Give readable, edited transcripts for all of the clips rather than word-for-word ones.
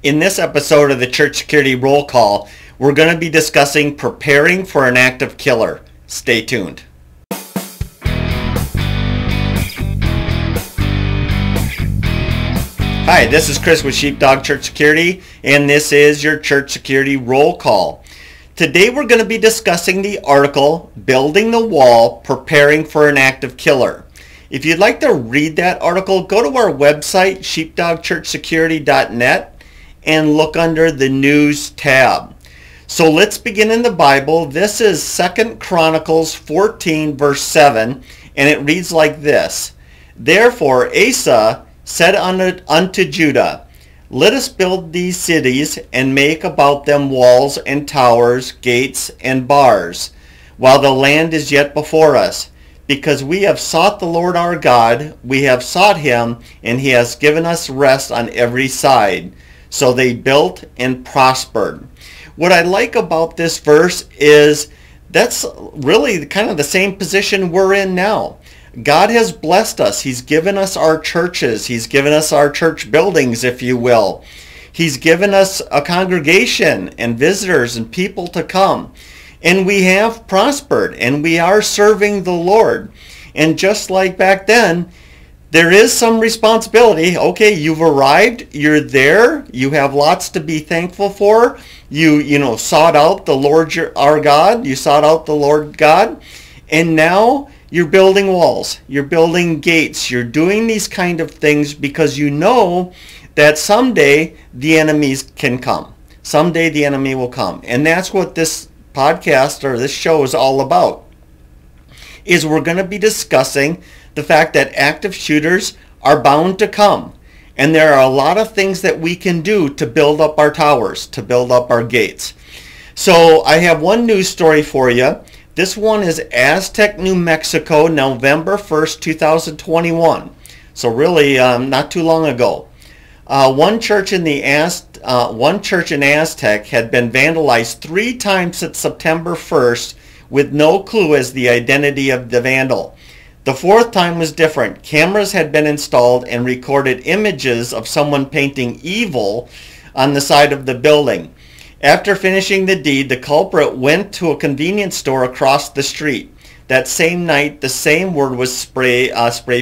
In this episode of the Church Security Roll Call, we're going to be discussing preparing for an active killer. Stay tuned. Hi, this is Chris with Sheepdog Church Security, and this is your Church Security Roll Call. Today we're going to be discussing the article, Building the Wall, Preparing for an Active Killer. If you'd like to read that article, go to our website, sheepdogchurchsecurity.net, and look under the News tab. So let's begin in the Bible. This is 2 Chronicles 14, verse 7, and it reads like this. Therefore Asa said unto Judah, Let us build these cities, and make about them walls and towers, gates and bars, while the land is yet before us. Because we have sought the Lord our God, we have sought him, and he has given us rest on every side. So they built and prospered. What I like about this verse is that's really kind of the same position we're in now. God has blessed us. He's given us our churches. He's given us our church buildings, if you will. He's given us a congregation and visitors and people to come. And we have prospered, and we are serving the Lord. And just like back then, there is some responsibility. Okay, you've arrived, you're there, you have lots to be thankful for. You sought out the Lord our God, you sought out the Lord God, and now you're building walls, you're building gates, you're doing these kind of things because you know that someday the enemies can come. Someday the enemy will come. And that's what this podcast or this show is all about, is we're going to be discussing the fact that active shooters are bound to come. And there are a lot of things that we can do to build up our towers, to build up our gates. So I have one news story for you. This one is Aztec, New Mexico, November 1st, 2021. So really not too long ago. One church in Aztec had been vandalized 3 times since September 1st with no clue as the identity of the vandal. The 4th time was different. Cameras had been installed and recorded images of someone painting evil on the side of the building. After finishing the deed, the culprit went to a convenience store across the street. That same night, the same word was spray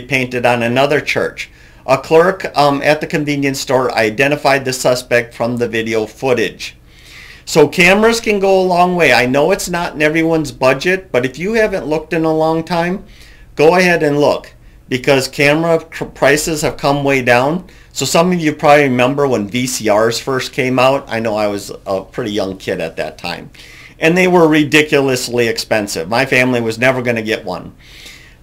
painted on another church. A clerk at the convenience store identified the suspect from the video footage. So cameras can go a long way. I know it's not in everyone's budget, but if you haven't looked in a long time, go ahead and look, because camera prices have come way down. So some of you probably remember when VCRs first came out. I know I was a pretty young kid at that time. And they were ridiculously expensive. My family was never going to get one.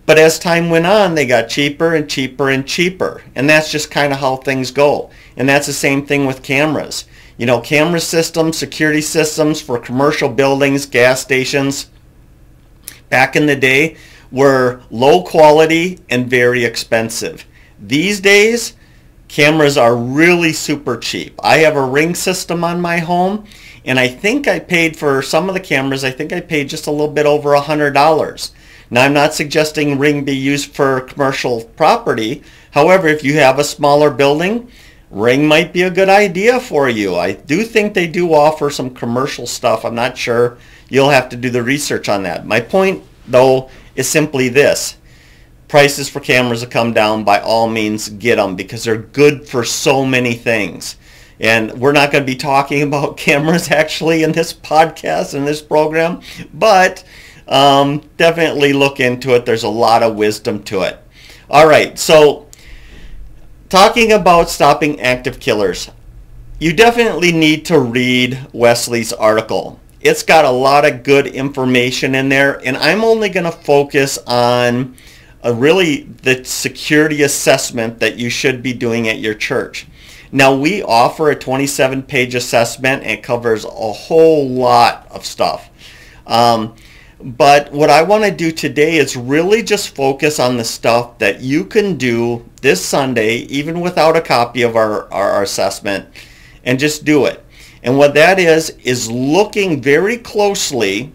But as time went on, they got cheaper and cheaper and cheaper. And that's just kind of how things go. And that's the same thing with cameras. You know, camera systems, security systems for commercial buildings, gas stations, back in the day, were low quality and very expensive. These days, cameras are really super cheap. I have a Ring system on my home, and I think I paid for some of the cameras, I think I paid just a little bit over $100. Now, I'm not suggesting Ring be used for commercial property. However, if you have a smaller building, Ring might be a good idea for you. I do think they do offer some commercial stuff. I'm not sure. You'll have to do the research on that. My point, though, is simply this. Prices for cameras have come down. By all means, get them, because they're good for so many things. And we're not going to be talking about cameras actually in this podcast, in this program, but definitely look into it. There's a lot of wisdom to it. All right, so talking about stopping active killers, you definitely need to read Wesley's article. It's got a lot of good information in there, and I'm only going to focus on really the security assessment that you should be doing at your church. Now, we offer a 27-page assessment, and it covers a whole lot of stuff. But what I want to do today is really just focus on the stuff that you can do this Sunday, even without a copy of our assessment, and just do it. And what that is looking very closely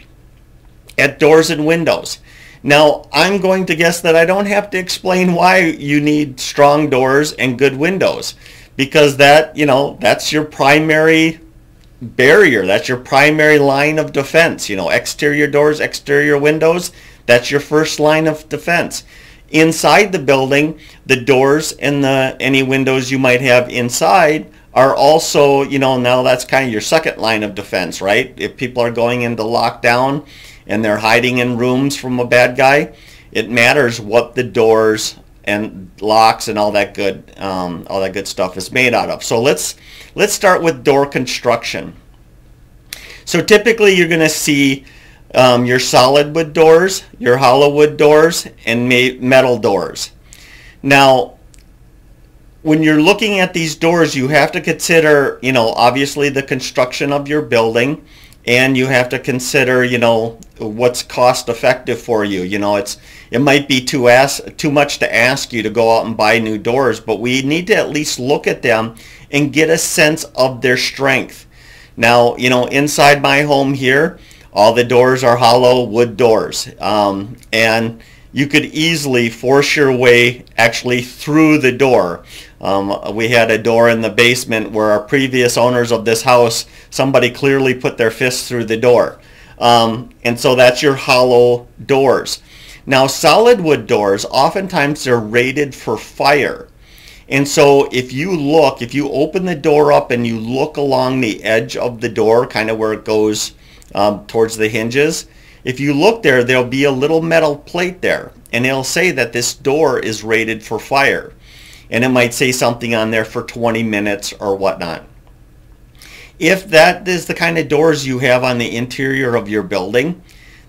at doors and windows. Now, I'm going to guess that I don't have to explain why you need strong doors and good windows, because that, that's your primary barrier. That's your primary line of defense. Exterior doors, exterior windows, that's your first line of defense. Inside the building, the doors and any windows you might have inside are also, now that's kind of your second line of defense, right? If people are going into lockdown and they're hiding in rooms from a bad guy, it matters what the doors and locks and all that good stuff is made out of. So let's start with door construction. So typically you're going to see your solid wood doors, your hollow wood doors, and metal doors. Now, when you're looking at these doors, you have to consider, obviously the construction of your building, and you have to consider, what's cost effective for you. It might be too much to ask you to go out and buy new doors, but we need to at least look at them and get a sense of their strength. Now, inside my home here, all the doors are hollow wood doors, and you could easily force your way actually through the door. We had a door in the basement where our previous owners of this house, somebody clearly put their fist through the door. And so that's your hollow doors. Now, solid wood doors, oftentimes they're rated for fire. And so if you open the door up and you look along the edge of the door, kind of where it goes towards the hinges, if you look there, there'll be a little metal plate there, and it'll say that this door is rated for fire. And it might say something on there for 20 minutes or whatnot. If that is the kind of doors you have on the interior of your building,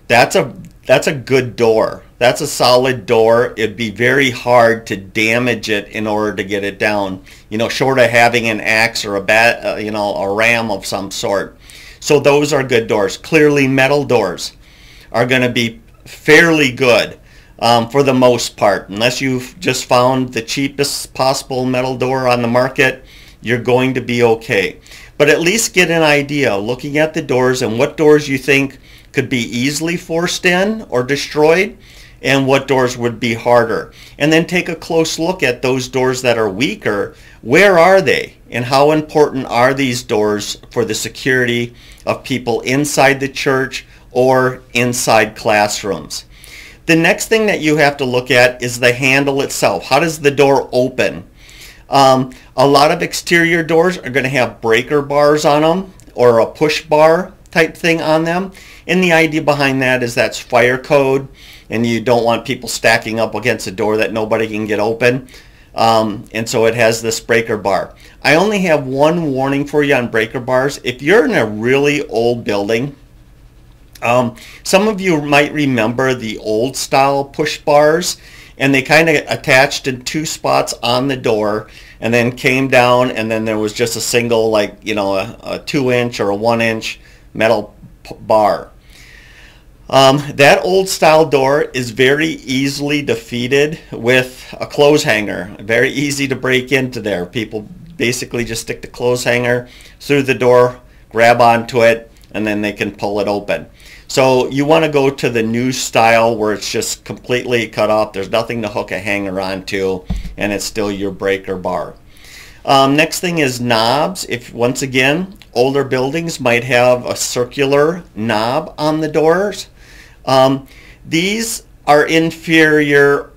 that's a good door. That's a solid door. It'd be very hard to damage it in order to get it down, short of having an axe or a ram of some sort. So those are good doors. Clearly, metal doors are going to be fairly good for the most part. Unless you've just found the cheapest possible metal door on the market, you're going to be okay. But at least get an idea, looking at the doors and what doors you think could be easily forced in or destroyed, and what doors would be harder. And then take a close look at those doors that are weaker. Where are they? And how important are these doors for the security of people inside the church or inside classrooms? The next thing that you have to look at is the handle itself. How does the door open? A lot of exterior doors are going to have breaker bars on them or a push bar type thing on them. And the idea behind that is that's fire code, and you don't want people stacking up against a door that nobody can get open. And so it has this breaker bar. I only have one warning for you on breaker bars. If you're in a really old building, some of you might remember the old style push bars, and they kind of attached in two spots on the door and then came down, and then there was just a single, like, a 2-inch or a 1-inch metal bar. That old style door is very easily defeated with a clothes hanger. Very easy to break into there. People basically just stick the clothes hanger through the door, grab onto it, and then they can pull it open. So you want to go to the new style where it's just completely cut off. There's nothing to hook a hanger onto, and it's still your breaker bar. Next thing is knobs. Once again, older buildings might have a circular knob on the doors. These are inferior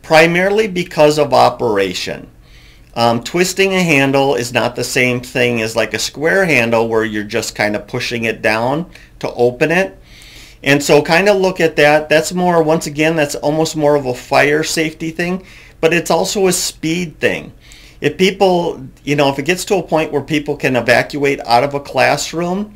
primarily because of operation. Twisting a handle is not the same thing as like a square handle where you're just kind of pushing it down to open it. And so kind of look at that. That's more, once again, that's almost more of a fire safety thing, but it's also a speed thing. If people, if it gets to a point where people can evacuate out of a classroom,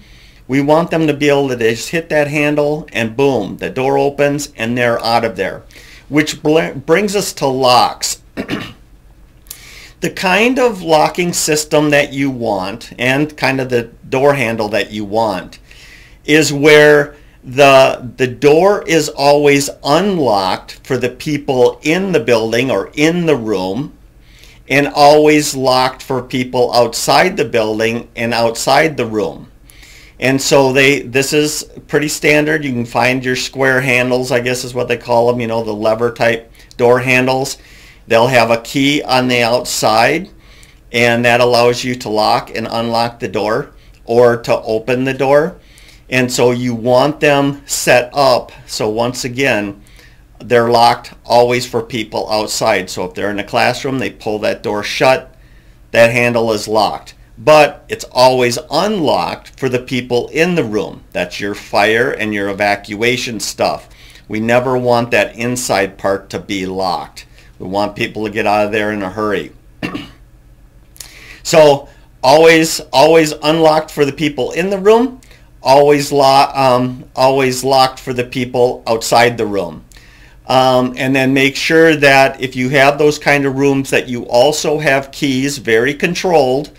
we want them to be able to just hit that handle and boom, the door opens and they're out of there. Which brings us to locks. The kind of locking system that you want, and kind of the door handle that you want, is where the door is always unlocked for the people in the building or in the room, and always locked for people outside the building and outside the room. And so this is pretty standard. You can find your square handles, I guess is what they call them, the lever type door handles. They'll have a key on the outside, and that allows you to lock and unlock the door or to open the door. And so you want them set up so once again they're locked always for people outside. So if they're in a classroom, they pull that door shut, that handle is locked. But it's always unlocked for the people in the room. That's your fire and your evacuation stuff. We never want that inside part to be locked. We want people to get out of there in a hurry. So always unlocked for the people in the room, always locked for the people outside the room. And then make sure that if you have those kind of rooms that you also have keys, very controlled,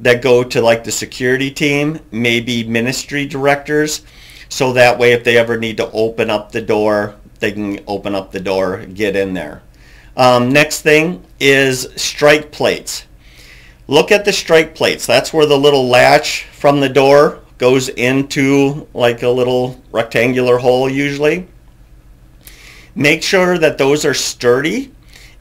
that go to like the security team, maybe ministry directors, so that way if they ever need to open up the door, they can open up the door, get in there. Next thing is strike plates. Look at the strike plates. That's where the little latch from the door goes into like a little rectangular hole usually. Make sure that those are sturdy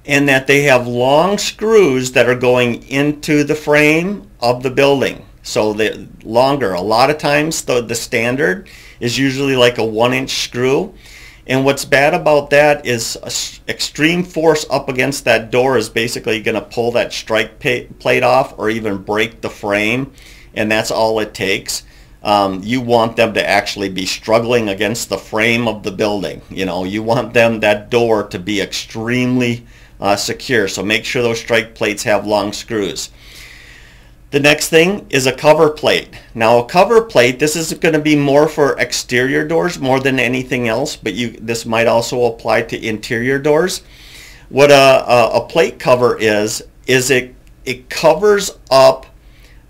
and that they have long screws that are going into the frame of the building. So the longer, a lot of times the standard is usually like a 1-inch screw. And what's bad about that is extreme force up against that door is basically going to pull that strike plate off or even break the frame, and that's all it takes. You want them to actually be struggling against the frame of the building. You know, you want that door to be extremely secure. So make sure those strike plates have long screws. The next thing is a cover plate. Now a cover plate, this is going to be more for exterior doors more than anything else, but this might also apply to interior doors. What a plate cover is it covers up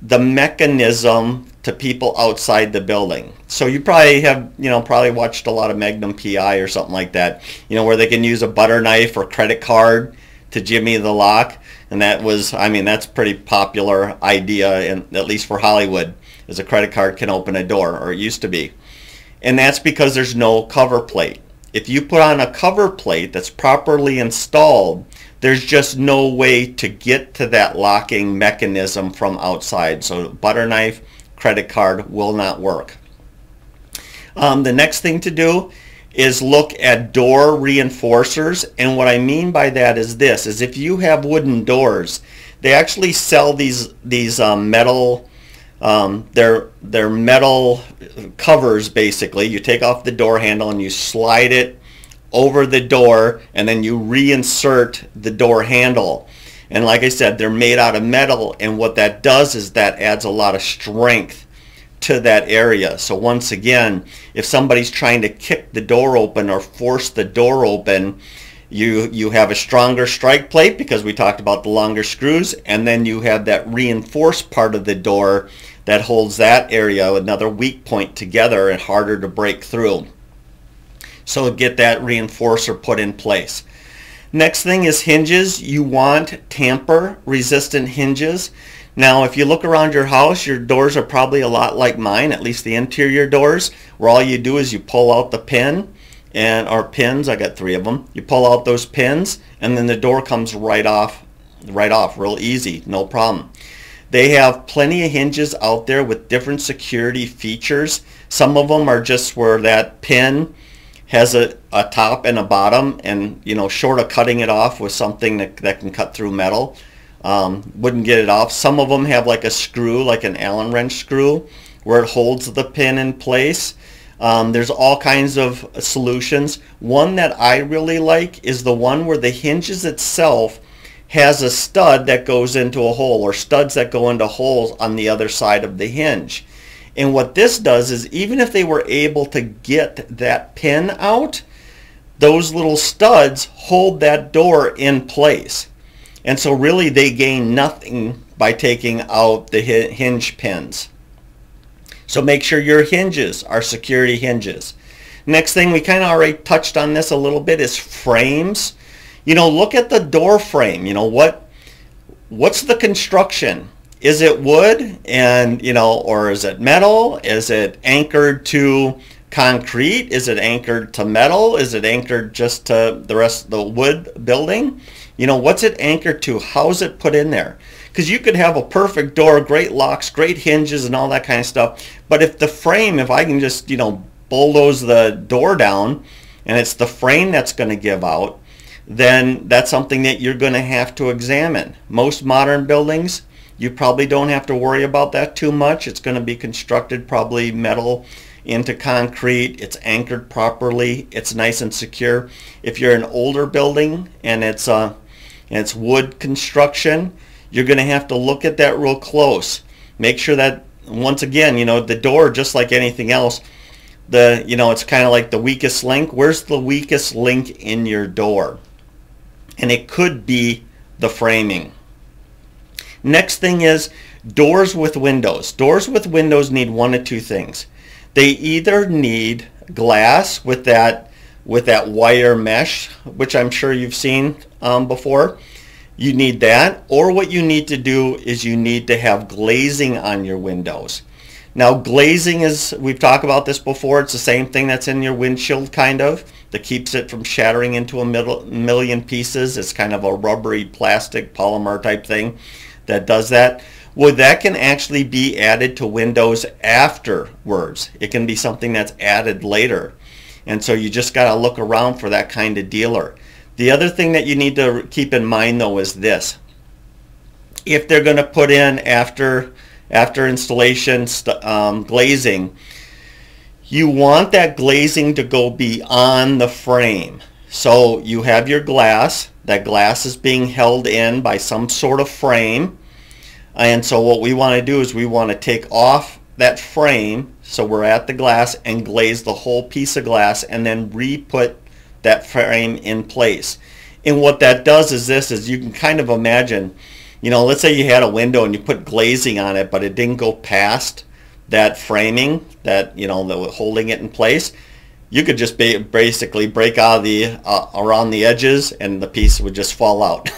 the mechanism to people outside the building. So you probably have, probably watched a lot of Magnum PI or something like that, where they can use a butter knife or credit card to jimmy the lock. And that was, that's a pretty popular idea, and at least for Hollywood, is a credit card can open a door, or it used to be. And that's because there's no cover plate. If you put on a cover plate that's properly installed, there's just no way to get to that locking mechanism from outside. So butter knife, credit card will not work. The next thing to do is look at door reinforcers, and what I mean by that is this: is if you have wooden doors, they actually sell these metal, they're metal covers. Basically, you take off the door handle and you slide it over the door, and then you reinsert the door handle. And like I said, they're made out of metal, and what that does is that adds a lot of strength to that area. So once again, if somebody's trying to kick the door open or force the door open, you have a stronger strike plate because we talked about the longer screws, and then you have that reinforced part of the door that holds that area, another weak point, together and harder to break through. So get that reinforcer put in place. Next thing is hinges. You want tamper resistant hinges. Now if you look around your house, your doors are probably a lot like mine, at least the interior doors, where all you do is you pull out the pin, or pins, I got 3 of them. You pull out those pins and then the door comes right off real easy, no problem. They have plenty of hinges out there with different security features. Some of them are just where that pin has a top and a bottom, and short of cutting it off with something that can cut through metal, wouldn't get it off. Some of them have like a screw, like an Allen wrench screw, where it holds the pin in place. There's all kinds of solutions. One that I really like is the one where the hinges itself has a stud that goes into a hole, or studs that go into holes on the other side of the hinge. And what this does is, even if they were able to get that pin out, those little studs hold that door in place. And so really they gain nothing by taking out the hinge pins. So make sure your hinges are security hinges. Next thing, we kind of already touched on this a little bit, is frames. Look at the door frame. What's the construction? Is it wood, and or is it metal? Is it anchored to concrete? Is it anchored to metal? Is it anchored just to the rest of the wood building? What's it anchored to? How's it put in there? Because you could have a perfect door, great locks, great hinges, and all that kind of stuff. But if the frame, if I can just, bulldoze the door down, and it's the frame that's going to give out, then that's something that you're going to have to examine. Most modern buildings, you probably don't have to worry about that too much. It's going to be constructed probably metal into concrete. It's anchored properly. It's nice and secure. If you're an older building and it's wood construction, you're going to have to look at that real close. Make sure that, once again, the door, just like anything else, it's kind of like the weakest link. Where's the weakest link in your door? And it could be the framing. Next thing is doors with windows. Doors with windows need one of two things. They either need glass with that wire mesh, which I'm sure you've seen before. You need that, or what you need to do is you need to have glazing on your windows. Now glazing is, we've talked about this before, it's the same thing that's in your windshield kind of, that keeps it from shattering into a million pieces. It's kind of a rubbery plastic polymer type thing that does that. Well, that can actually be added to windows afterwards. It can be something that's added later. And so you just got to look around for that kind of dealer. The other thing that you need to keep in mind though is this. If they're going to put in after installation glazing, you want that glazing to go beyond the frame. So you have your glass. That glass is being held in by some sort of frame. And so what we want to do is we want to take off that frame, so we're at the glass, and glaze the whole piece of glass and then re-put that frame in place. And what that does is this, is you can kind of imagine, let's say you had a window and you put glazing on it, but it didn't go past that framing, that was holding it in place. You could just basically break out around the edges, and the piece would just fall out.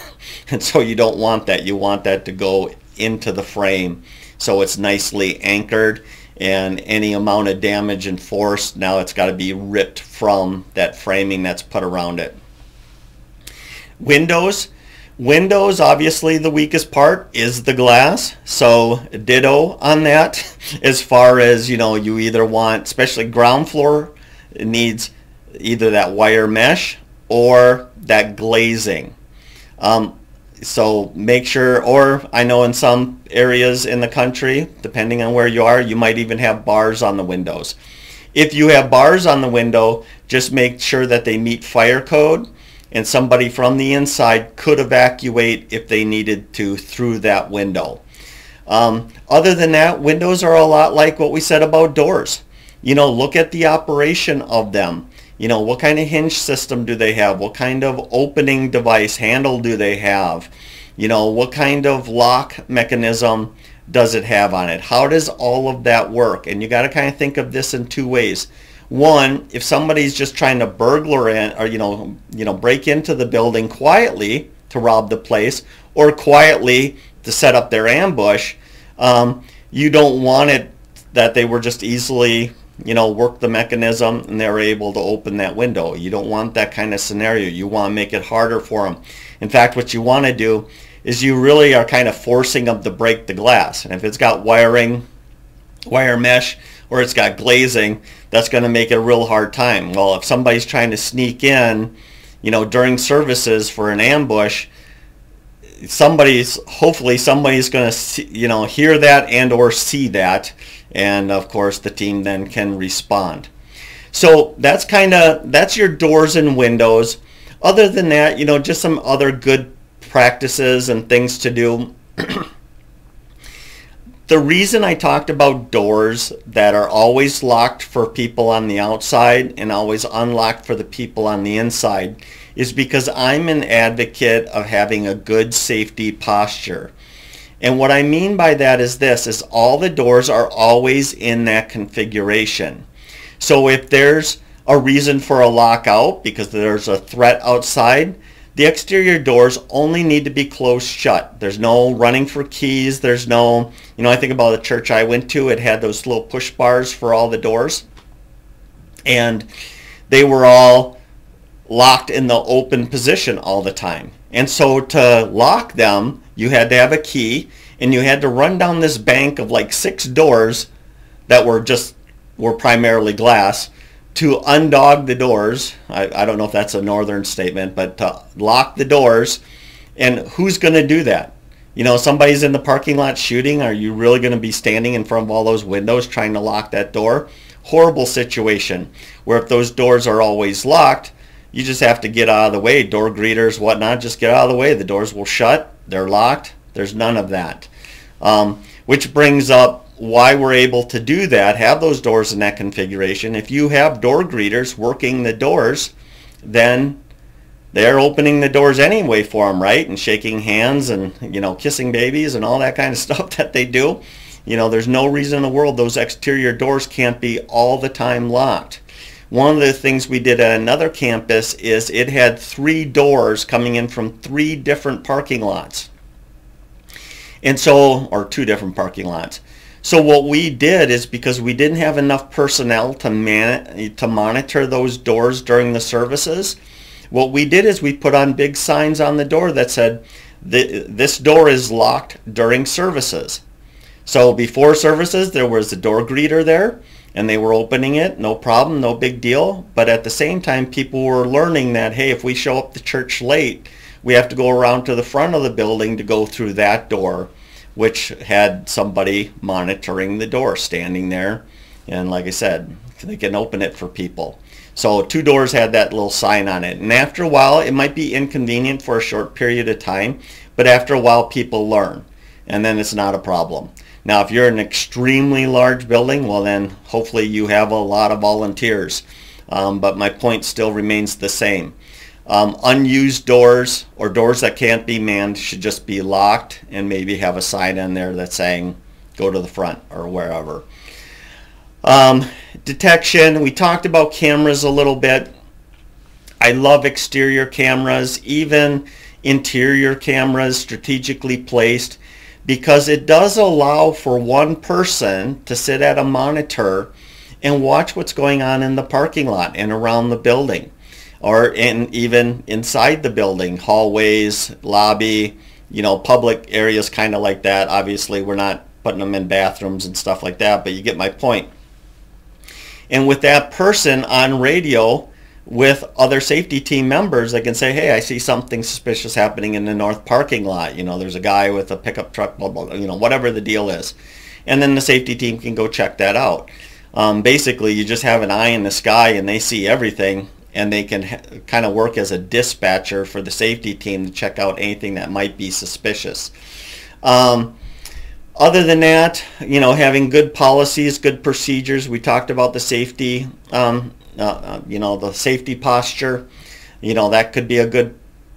And so you don't want that. You want that to go into the frame so it's nicely anchored, and any amount of damage and force, now it's got to be ripped from that framing that's put around it. Windows, obviously the weakest part is the glass, so ditto on that. As far as, you either want, especially ground floor, it needs either that wire mesh or that glazing. So make sure, or I know in some areas in the country, depending on where you are, you might even have bars on the windows. If you have bars on the window, just make sure that they meet fire code, and somebody from the inside could evacuate if they needed to through that window. Other than that, windows are a lot like what we said about doors. Look at the operation of them. What kind of hinge system do they have? What kind of opening device handle do they have? What kind of lock mechanism does it have on it? How does all of that work? And you got to kind of think of this in two ways. One, if somebody's just trying to burglar in, or break into the building quietly to rob the place, or quietly to set up their ambush, you don't want it that they were just easily work the mechanism and they're able to open that window. You don't want that kind of scenario. You want to make it harder for them. In fact, what you want to do is you really are kind of forcing them to break the glass. And if it's got wire mesh, or it's got glazing, that's going to make it a real hard time. Well, if somebody's trying to sneak in, during services for an ambush, hopefully somebody's going to hear that and or see that, and of course the team then can respond. So that's your doors and windows. Other than that, just some other good practices and things to do. The reason I talked about doors that are always locked for people on the outside and always unlocked for the people on the inside is because I'm an advocate of having a good safety posture. And what I mean by that is this, is all the doors are always in that configuration. So if there's a reason for a lockout because there's a threat outside, the exterior doors only need to be closed shut. There's no running for keys. There's no, I think about the church I went to, it had those little push bars for all the doors. And they were all locked in the open position all the time. And so to lock them, you had to have a key. and you had to run down this bank of like 6 doors that were primarily glass to undog the doors. I don't know if that's a northern statement, but to lock the doors. And who's going to do that? You know, somebody's in the parking lot shooting. Are you really going to be standing in front of all those windows trying to lock that door? Horrible situation, where if those doors are always locked, you just have to get out of the way. Door greeters, whatnot, just get out of the way. The doors will shut. They're locked. There's none of that. Which brings up why we're able to do that, have those doors in that configuration. If you have door greeters working the doors, then they're opening the doors anyway for them, right? And shaking hands and, you know, kissing babies and all that kind of stuff that they do. You know, there's no reason in the world those exterior doors can't be all the time locked. One of the things we did at another campus is it had 3 doors coming in from 3 different parking lots. And so, or 2 different parking lots. So what we did is, because we didn't have enough personnel to monitor those doors during the services, what we did is we put on big signs on the door that said, this door is locked during services. So before services, there was a door greeter there, and they were opening it, no problem, no big deal. But at the same time, people were learning that, hey, if we show up to church late, we have to go around to the front of the building to go through that door, which had somebody monitoring the door standing there. And like I said, they can open it for people. So 2 doors had that little sign on it. And after a while, it might be inconvenient for a short period of time, but after a while people learn, and then it's not a problem. Now, if you're in an extremely large building, well then hopefully you have a lot of volunteers. But my point still remains the same. Unused doors or doors that can't be manned should just be locked, and maybe have a sign in there that's saying go to the front or wherever. Detection, we talked about cameras a little bit. I love exterior cameras, even interior cameras strategically placed, because it does allow for one person to sit at a monitor and watch what's going on in the parking lot and around the building, or even inside the building, hallways, lobby, you know, public areas kind of like that. Obviously, we're not putting them in bathrooms and stuff like that, but you get my point. And with that person on radio with other safety team members, they can say, hey, I see something suspicious happening in the north parking lot. You know, there's a guy with a pickup truck, blah, blah, blah, you know, whatever the deal is. And then the safety team can go check that out. Basically, you just have an eye in the sky and they see everything, and they can kind of work as a dispatcher for the safety team to check out anything that might be suspicious. Other than that, you know, having good policies, good procedures. We talked about the safety, you know, the safety posture. You know, that could be a good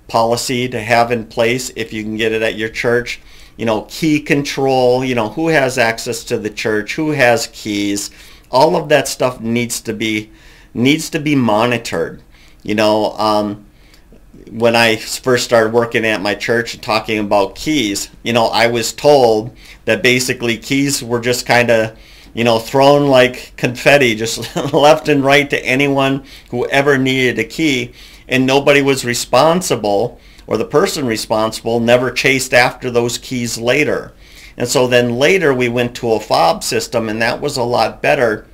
policy to have in place if you can get it at your church. You know, key control, you know, who has access to the church, who has keys. All of that stuff needs to be monitored. You know, when I first started working at my church and talking about keys, you know, I was told that basically keys were just kind of, you know, thrown like confetti, just left and right to anyone who ever needed a key, and nobody was responsible, or the person responsible never chased after those keys later. And so then later we went to a fob system, and that was a lot better.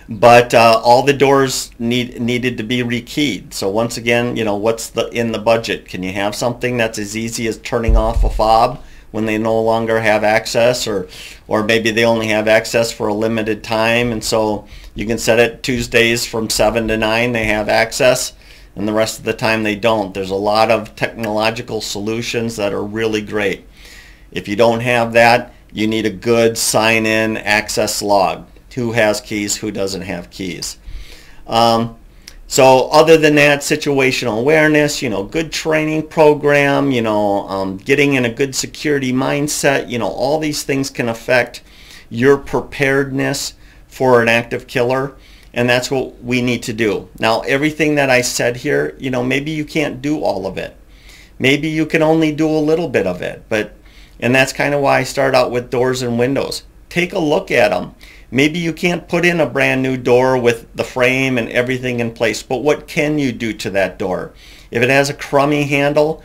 But all the doors needed to be rekeyed. So once again, you know, what's in the budget? Can you have something that's as easy as turning off a fob when they no longer have access, or maybe they only have access for a limited time, and so you can set it Tuesdays from 7 to 9 they have access, and the rest of the time they don't. There's a lot of technological solutions that are really great. If you don't have that, you need a good sign-in access log. Who has keys, who doesn't have keys. So other than that, situational awareness, you know, good training program, you know, getting in a good security mindset, you know, all these things can affect your preparedness for an active killer, and that's what we need to do. Now, everything that I said here, you know, maybe you can't do all of it. Maybe you can only do a little bit of it, and that's kind of why I start out with doors and windows. Take a look at them. Maybe you can't put in a brand new door with the frame and everything in place, but what can you do to that door? If it has a crummy handle,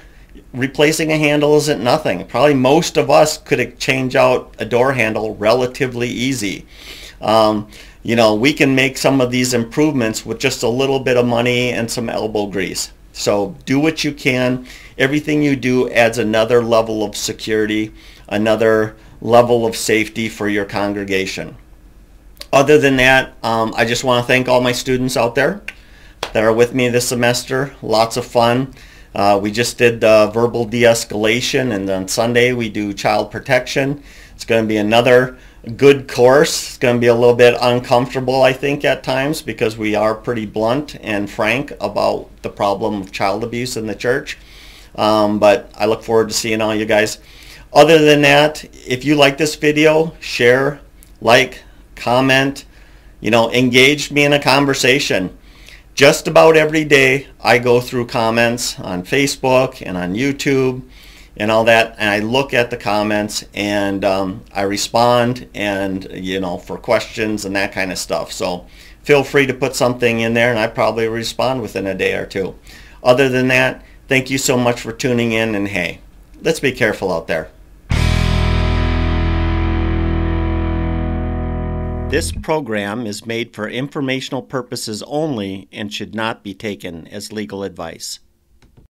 Replacing a handle isn't nothing. Probably most of us could change out a door handle relatively easy. We can make some of these improvements with just a little bit of money and some elbow grease. So do what you can. Everything you do adds another level of security, another level of safety for your congregation. Other than that, I just want to thank all my students out there that are with me this semester. Lots of fun. We just did verbal de-escalation, and on Sunday we do child protection. It's going to be another good course. It's going to be a little bit uncomfortable, I think, at times, because we are pretty blunt and frank about the problem of child abuse in the church. But I look forward to seeing all you guys. Other than that, if you like this video, share, like, comment, engage me in a conversation. Just about every day I go through comments on Facebook and on YouTube and all that, and I look at the comments and I respond, and for questions and that kind of stuff. So feel free to put something in there and I probably respond within a day or two. Other than that, thank you so much for tuning in, and hey, let's be careful out there. This program is made for informational purposes only and should not be taken as legal advice.